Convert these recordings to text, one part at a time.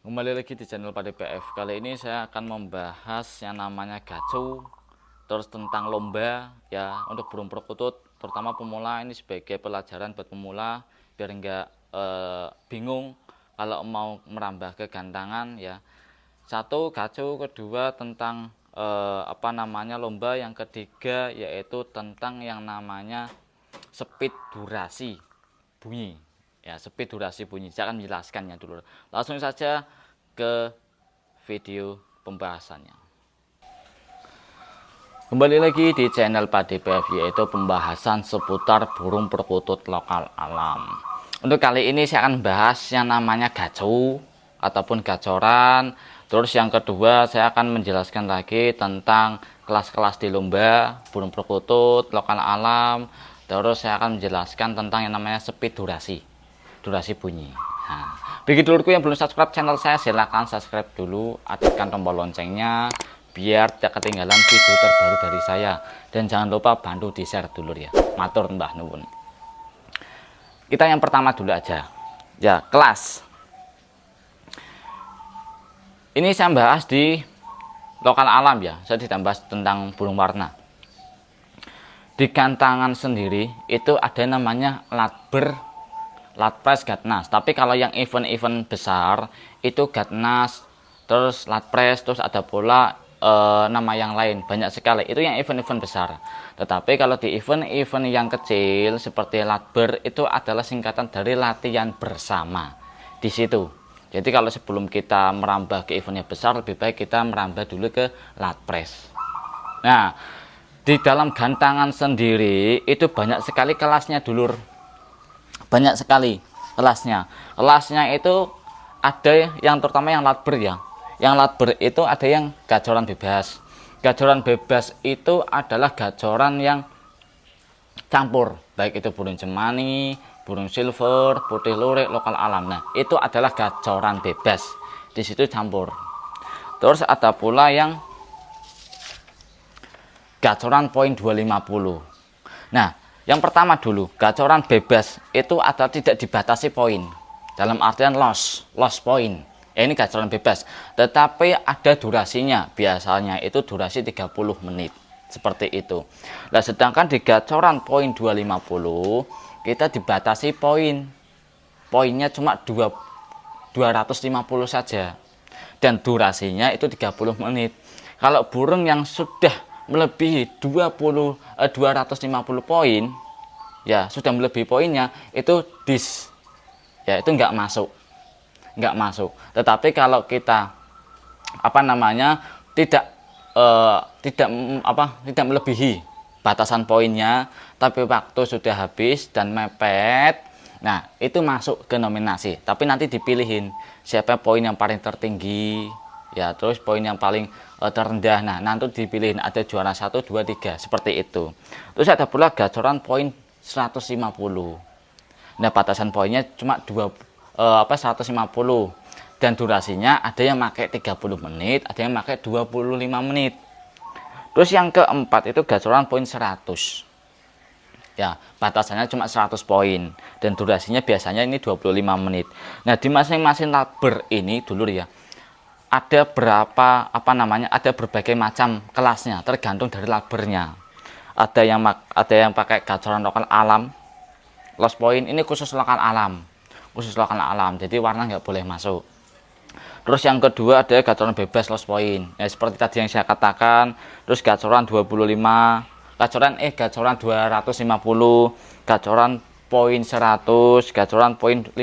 Kembali lagi di channel Pade PF. Kali ini saya akan membahas yang namanya gacu, terus tentang lomba ya untuk burung perkutut, terutama pemula. Ini sebagai pelajaran buat pemula biar enggak bingung kalau mau merambah ke gantangan ya. Satu gacu, kedua tentang lomba, yang ketiga yaitu tentang yang namanya speed durasi bunyi. Ya, speed durasi bunyi. Saya akan menjelaskannya dulu. Langsung saja ke video pembahasannya. Kembali lagi di channel Pade PF, yaitu pembahasan seputar burung perkutut lokal alam. Untuk kali ini saya akan bahas yang namanya gacu ataupun gacoran. Terus yang kedua saya akan menjelaskan lagi tentang kelas-kelas di lomba burung perkutut lokal alam. Terus saya akan menjelaskan tentang yang namanya speed durasi bunyi. Nah, bagi dulurku yang belum subscribe channel saya, silahkan subscribe dulu, aktifkan tombol loncengnya biar tidak ketinggalan video terbaru dari saya, dan jangan lupa bantu di share dulur ya. Matur mbah nuwun. Kita yang pertama dulu aja ya, kelas ini saya bahas di lokal alam ya. Saya tidak bahas tentang burung warna. Di gantangan sendiri itu ada namanya latber, latpres, gatnas. Tapi kalau yang event-event besar itu gatnas, terus latpres, terus ada pula nama yang lain, banyak sekali. Itu yang event-event besar. Tetapi kalau di event-event yang kecil seperti latber, itu adalah singkatan dari latihan bersama di situ. Jadi kalau sebelum kita merambah ke eventnya besar, lebih baik kita merambah dulu ke latpres. Nah, di dalam gantangan sendiri itu banyak sekali kelasnya dulur. Banyak sekali kelasnya. Kelasnya itu ada yang terutama yang latber ya. Yang latber itu ada yang gacoran bebas. Gacoran bebas itu adalah gacoran yang campur, baik itu burung cemani, burung silver, putih lurik, lokal alam. Nah, itu adalah gacoran bebas. Di situ campur. Terus ada pula yang gacoran poin 250. Nah, yang pertama dulu, gacoran bebas itu adalah tidak dibatasi poin. Dalam artian loss point. Ini gacoran bebas, tetapi ada durasinya. Biasanya itu durasi 30 menit. Seperti itu. Nah, sedangkan di gacoran poin 250 kita dibatasi poin. Poinnya cuma 250 saja. Dan durasinya itu 30 menit. Kalau burung yang sudah melebihi 250 poin, ya sudah melebihi poinnya, itu dis. Ya, itu nggak masuk. Tetapi kalau kita tidak melebihi batasan poinnya, tapi waktu sudah habis dan mepet, nah itu masuk ke nominasi. Tapi nanti dipilihin siapa poin yang paling tertinggi ya, terus poin yang paling terendah. Nah, nanti dipilihin ada juara 1, 2, 3 seperti itu. Terus ada pula gacoran poin 150. Nah, batasan poinnya cuma 150, dan durasinya ada yang pakai 30 menit, ada yang pakai 25 menit. Terus yang keempat itu gacoran poin 100. Ya, batasannya cuma 100 poin dan durasinya biasanya ini 25 menit. Nah, di masing-masing latber ini dulu ya, ada ada berbagai macam kelasnya, tergantung dari latbernya. Ada yang pakai gacoran lokal alam, loss point ini khusus lokal alam, jadi warna nggak boleh masuk. Terus yang kedua ada gacoran bebas loss point ya, seperti tadi yang saya katakan. Terus gacoran 25, gacoran 250, gacoran poin 100, gacoran poin 50.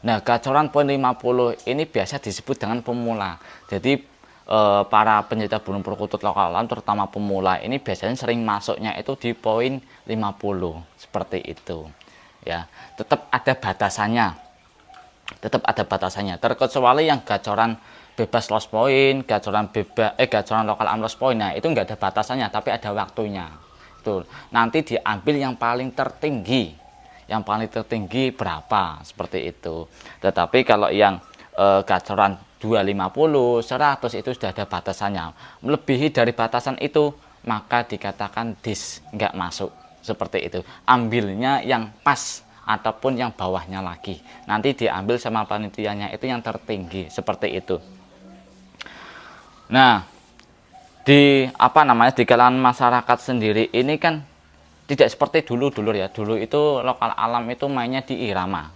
Nah, gacoran poin 50 ini biasa disebut dengan pemula. Jadi para pencinta burung perkutut lokal alam terutama pemula ini biasanya sering masuknya itu di poin 50 seperti itu. Ya, tetap ada batasannya, terkecuali yang gacoran bebas loss point, gacoran lokal alam loss point. Nah, itu enggak ada batasannya, tapi ada waktunya. Tuh, nanti diambil yang paling tertinggi berapa, seperti itu. Tetapi kalau yang gacoran 250, 100 itu sudah ada batasannya. Melebihi dari batasan itu maka dikatakan dis, enggak masuk. Seperti itu. Ambilnya yang pas ataupun yang bawahnya lagi. Nanti diambil sama panitianya itu yang tertinggi, seperti itu. Nah, di di kalangan masyarakat sendiri ini kan tidak seperti dulu ya. Dulu itu lokal alam itu mainnya di irama.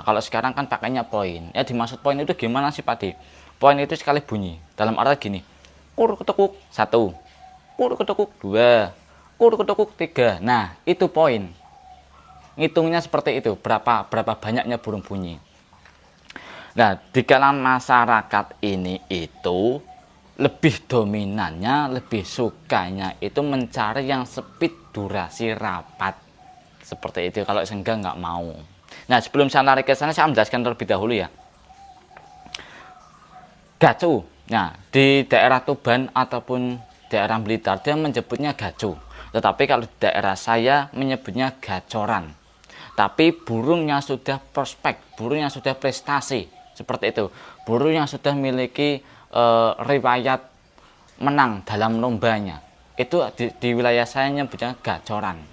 Kalau sekarang kan pakainya poin. Ya dimaksud poin itu gimana sih Pak Di? Poin itu sekali bunyi. Dalam arti gini. Kur ketukuk 1. Kur ketukuk 2. Kur ketukuk 3. Nah, itu poin. Ngitungnya seperti itu. Berapa banyaknya burung bunyi. Nah, di kalangan masyarakat ini itu lebih dominannya, lebih sukanya itu mencari yang speed durasi rapat. Seperti itu. Kalau senggang nggak mau. Nah, sebelum saya lari ke sana, saya menjelaskan terlebih dahulu ya. Gacu. Nah, di daerah Tuban ataupun daerah Blitar, dia menyebutnya gacu. Tetapi kalau di daerah saya menyebutnya gacoran. Tapi burungnya sudah prospek, burung yang sudah prestasi. Seperti itu. Burung yang sudah memiliki riwayat menang dalam lombanya. Itu di wilayah saya menyebutnya gacoran.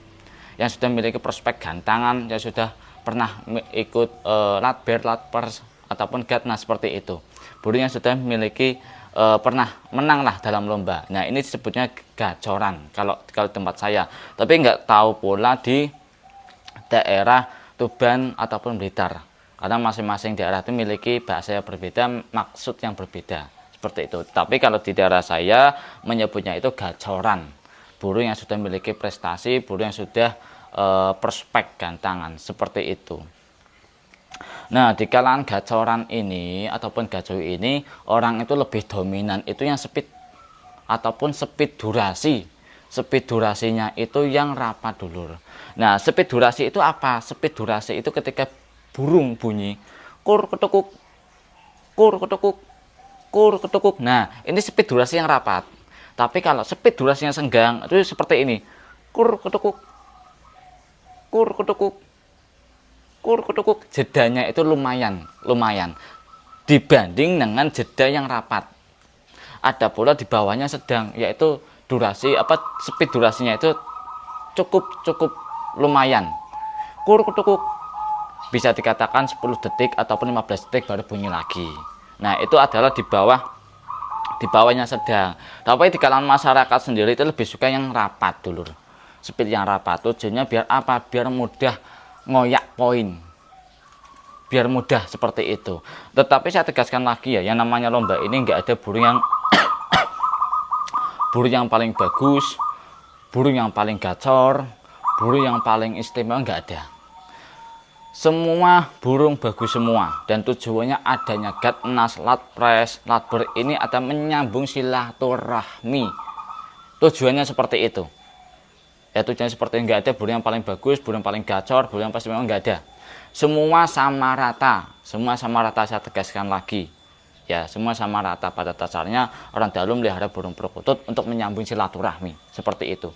Yang sudah memiliki prospek gantangan, yang sudah pernah ikut latber, latpers ataupun gatna, seperti itu. Burung yang sudah memiliki pernah menang lah dalam lomba. Nah, ini disebutnya gacoran kalau tempat saya. Tapi nggak tahu pula di daerah Tuban ataupun Blitar. Karena masing-masing daerah itu memiliki bahasa yang berbeda, maksud yang berbeda. Seperti itu. Tapi kalau di daerah saya menyebutnya itu gacoran. Burung yang sudah memiliki prestasi, burung yang sudah prospek gantangan, seperti itu. Nah, di kalangan gacoran ini ataupun gacu ini, orang itu lebih dominan itu yang speed ataupun speed durasi. Speed durasinya itu yang rapat dulu. Nah, speed durasi itu apa? Speed durasi itu ketika burung bunyi kur ketukuk, kur ketukuk, kur ketukuk. Nah, ini speed durasi yang rapat. Tapi kalau speed durasinya senggang itu seperti ini. Kur ketukuk, kur ketukuk, kur ketukuk. Jedanya itu lumayan dibanding dengan jeda yang rapat. Ada pula di bawahnya sedang, yaitu durasi speed durasinya itu cukup lumayan. Kur ketukuk bisa dikatakan 10 detik ataupun 15 detik baru bunyi lagi. Nah, itu adalah di bawahnya sedang. Tapi di kalangan masyarakat sendiri itu lebih suka yang rapat dulu. Speed yang rapat tujuannya biar apa? Biar mudah ngoyak poin. Biar mudah seperti itu. Tetapi saya tegaskan lagi ya, yang namanya lomba ini nggak ada burung yang paling bagus, burung yang paling gacor, burung yang paling istimewa, nggak ada. Semua burung bagus semua, dan tujuannya adanya gatnas, latpres, latber ini ada menyambung silaturahmi. Tujuannya seperti itu. Ya, tujuannya seperti itu. Nggak ada burung yang paling bagus, burung yang paling gacor, burung yang pasti memang nggak ada. Semua sama rata, saya tegaskan lagi. Ya, semua sama rata. Pada dasarnya orang dahulu melihara burung perkutut untuk menyambung silaturahmi, seperti itu.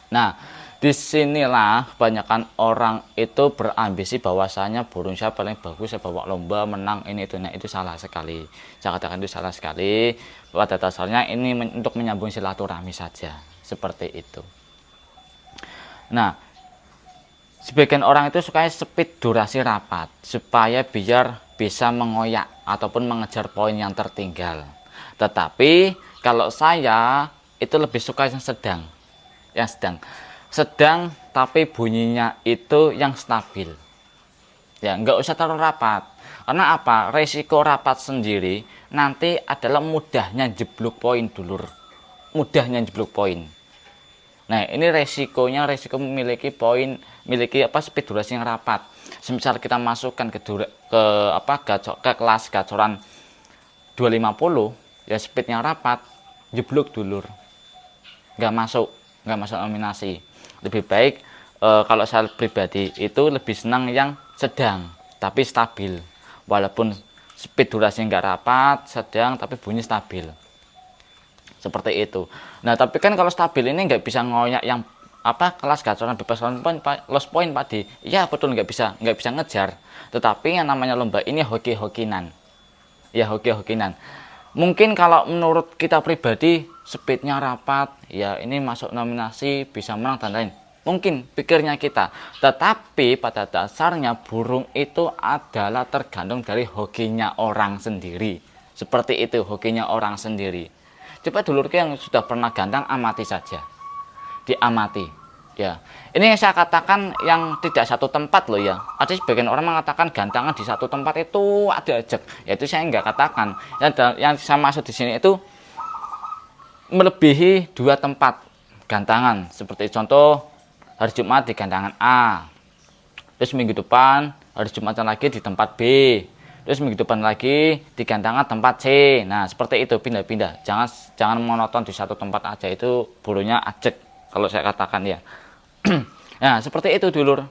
Nah, disinilah kebanyakan orang itu berambisi bahwasanya burung saya paling bagus, saya bawa lomba menang ini itu. Nah, itu salah sekali. Saya katakan itu salah sekali. Pada dasarnya ini untuk menyambung silaturahmi saja, seperti itu. Nah, sebagian orang itu suka speed durasi rapat supaya biar bisa mengoyak ataupun mengejar poin yang tertinggal. Tetapi kalau saya itu lebih suka yang sedang. Sedang tapi bunyinya itu yang stabil. Ya, nggak usah terlalu rapat. Karena apa? Resiko rapat sendiri nanti adalah mudahnya jeblok poin dulur. Mudahnya jeblok poin. Nah, ini resiko memiliki poin, speed durasi yang rapat. Semisal kita masukkan ke kelas gacoran 250, ya speednya rapat, jeblok dulur. Nggak masuk nominasi. Lebih baik kalau saya pribadi itu lebih senang yang sedang tapi stabil. Walaupun speed durasi nggak rapat, sedang tapi bunyi stabil. Seperti itu. Nah, tapi kan kalau stabil ini nggak bisa ngoyak yang kelas gacoran bebas lost point Pak Di. Iya betul, nggak bisa ngejar. Tetapi yang namanya lomba ini hoki-hokinan. Ya, hoki-hokinan. Mungkin kalau menurut kita pribadi speednya rapat, ya ini masuk nominasi bisa menang dan lain. Mungkin pikirnya kita, tetapi pada dasarnya burung itu adalah tergantung dari hokinya orang sendiri. Seperti itu hokinya orang sendiri. Coba dulurku yang sudah pernah gantang, amati saja. Diamati. Ya, ini saya katakan yang tidak satu tempat loh ya. Ada sebagian orang mengatakan gantangan di satu tempat itu ada ajak. Ya itu saya nggak katakan. Yang saya maksud di sini itu melebihi 2 tempat gantangan. Seperti contoh hari Jumat di gantangan A, terus minggu depan hari Jumat lagi di tempat B, terus minggu depan lagi di gantangan tempat C. Nah seperti itu, pindah-pindah, jangan monoton di satu tempat aja, itu burungnya ajek kalau saya katakan ya. Nah seperti itu dulur,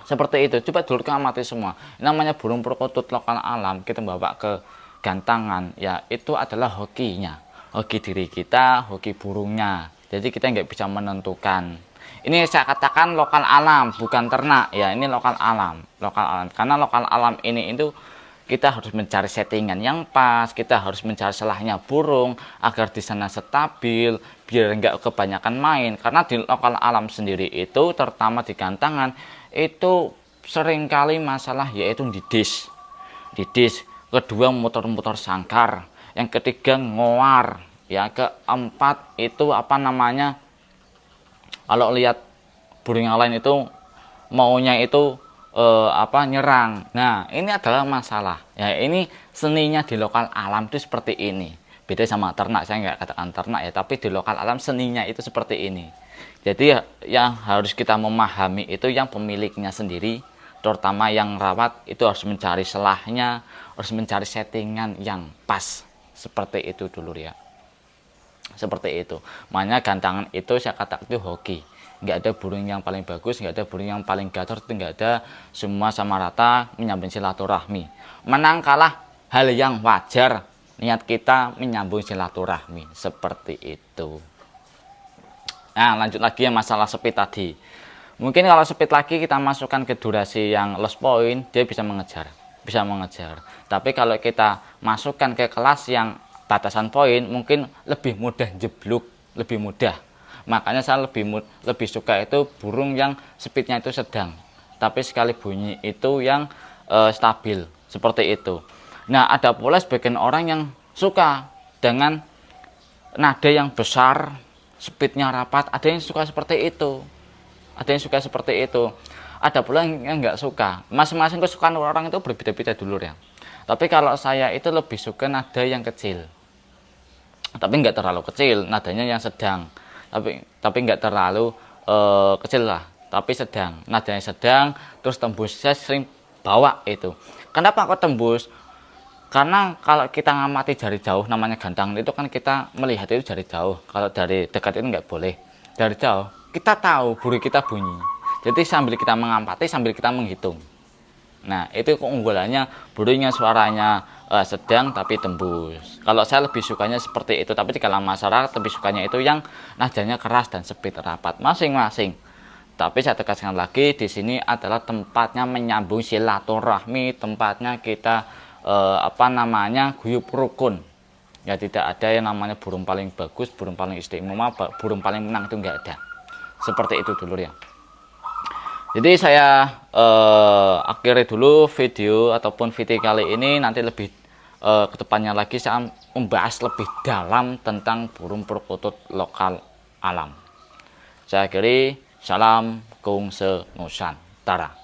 seperti itu. Coba dulur amati semua, namanya burung perkutut lokal alam kita bawa ke gantangan ya, itu adalah hokinya, hoki diri kita, hoki burungnya. Jadi kita nggak bisa menentukan. Ini saya katakan lokal alam, bukan ternak ya. Ini lokal alam, karena lokal alam ini itu kita harus mencari settingan yang pas, kita harus mencari selahnya burung agar di sana stabil, biar nggak kebanyakan main. Karena di lokal alam sendiri itu, terutama di gantangan itu seringkali masalah yaitu di dish, kedua motor-motor sangkar, yang ketiga ngoar, ya keempat itu apa namanya? Kalau lihat burung yang lain itu maunya itu nyerang. Nah ini adalah masalah ya. Ini seninya di lokal alam itu seperti ini. Beda sama ternak, saya nggak katakan ternak ya, tapi di lokal alam seninya itu seperti ini. Jadi yang harus kita memahami itu yang pemiliknya sendiri, terutama yang rawat itu harus mencari selahnya, harus mencari settingan yang pas. Seperti itu dulu ya. Seperti itu. Makanya gantangan itu saya katakan itu hoki. Nggak ada burung yang paling bagus, nggak ada burung yang paling gacor, itu nggak ada. Semua sama rata menyambung silaturahmi. Menang kalah hal yang wajar. Niat kita menyambung silaturahmi. Seperti itu. Nah lanjut lagi yang masalah speed tadi. Mungkin kalau speed lagi kita masukkan ke durasi yang lost point, dia bisa mengejar. Tapi kalau kita masukkan ke kelas yang batasan poin, mungkin lebih mudah jeblok, lebih mudah. Makanya saya lebih suka itu burung yang speednya itu sedang, tapi sekali bunyi itu yang stabil, seperti itu. Nah ada pula sebagian orang yang suka dengan nada yang besar, speednya rapat. Ada yang suka seperti itu, ada pula yang nggak suka. Masing-masing kesukaan orang itu berbeda-beda dulu ya. Tapi kalau saya itu lebih suka nada yang kecil, tapi nggak terlalu kecil, nadanya yang sedang, tapi nggak terlalu kecil lah, tapi sedang, nadanya sedang, terus tembus. Saya sering bawa itu. Kenapa kok tembus? Karena kalau kita ngamati dari jauh, namanya gantangan itu kan kita melihat itu dari jauh. Kalau dari dekat itu nggak boleh. Dari jauh kita tahu burung kita bunyi, jadi sambil kita mengamati sambil kita menghitung. Nah itu keunggulannya, burungnya suaranya sedang tapi tembus. Kalau saya lebih sukanya seperti itu, tapi di kalangan masyarakat lebih sukanya itu yang nadanya keras dan speed rapat, masing-masing. Tapi saya tegaskan lagi, di sini adalah tempatnya menyambung silaturahmi, tempatnya kita guyup rukun. Ya tidak ada yang namanya burung paling bagus, burung paling istimewa, burung paling menang, itu enggak ada. Seperti itu dulu ya. Jadi saya akhiri dulu video ataupun video kali ini. Nanti lebih kedepannya lagi saya membahas lebih dalam tentang burung perkutut lokal alam. Saya akhiri, salam Kungse Nusantara.